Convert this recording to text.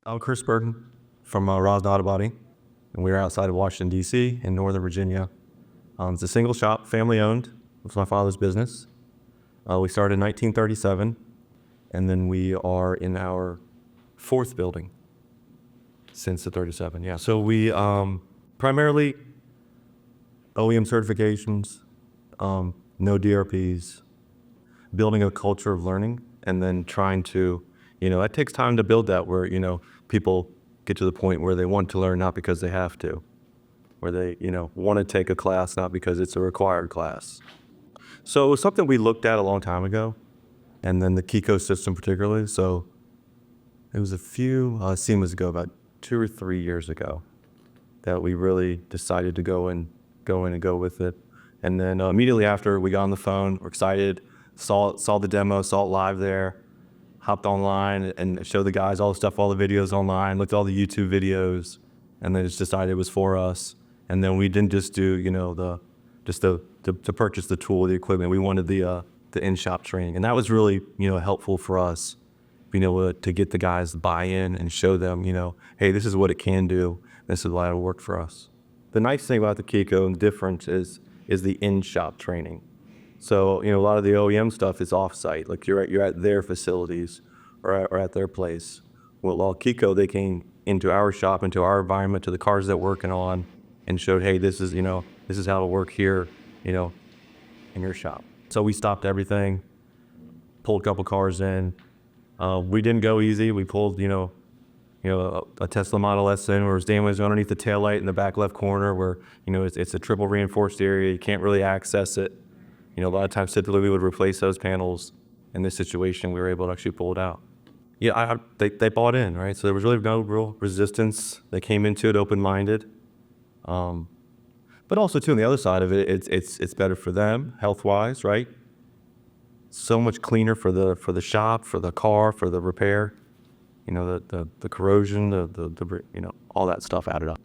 I'm Kris Burton from Rosn Auto Body, and we're outside of Washington, D.C. in Northern Virginia. It's a single shop, family owned. It's my father's business. We started in 1937, and then we are in our fourth building since the 37, yeah. So we primarily OEM certifications, no DRPs, building a culture of learning, and then trying to, it takes time to build that where, people get to the point where they want to learn not because they have to, where they, want to take a class not because it's a required class. So it was something we looked at a long time ago, and then the KECO system particularly. So it was a few SEMAs ago, about 2 or 3 years ago, that we really decided to go in and go with it. And then immediately after, we got on the phone, we're excited, saw the demo, saw it live there, hopped online and showed the guys all the stuff, all the videos online, looked at all the YouTube videos, and then just decided it was for us. And then we didn't just do, to purchase the tool, the equipment. We wanted the in-shop training, and that was really, helpful for us, being able to get the guys buy-in and show them, hey, this is what it can do. This is why it'll work for us. The nice thing about the KECO and the difference is the in-shop training. So, a lot of the OEM stuff is off-site, like you're at their facilities or at their place. Well, KECO, they came into our shop, into our environment, to the cars that we're working on, and showed, hey, this is how it'll work here, in your shop. So we stopped everything, pulled a couple cars in. We didn't go easy. We pulled, a Tesla Model S in where it's damaged underneath the taillight in the back left corner where, it's a triple reinforced area. You can't really access it. A lot of times typically we would replace those panels. In this situation, we were able to actually pull it out. Yeah, they bought in, right? So there was really no real resistance. They came into it open-minded. But also too, on the other side of it, it's better for them health-wise, right? So much cleaner for the shop, for the car, for the repair. The corrosion, the all that stuff added up.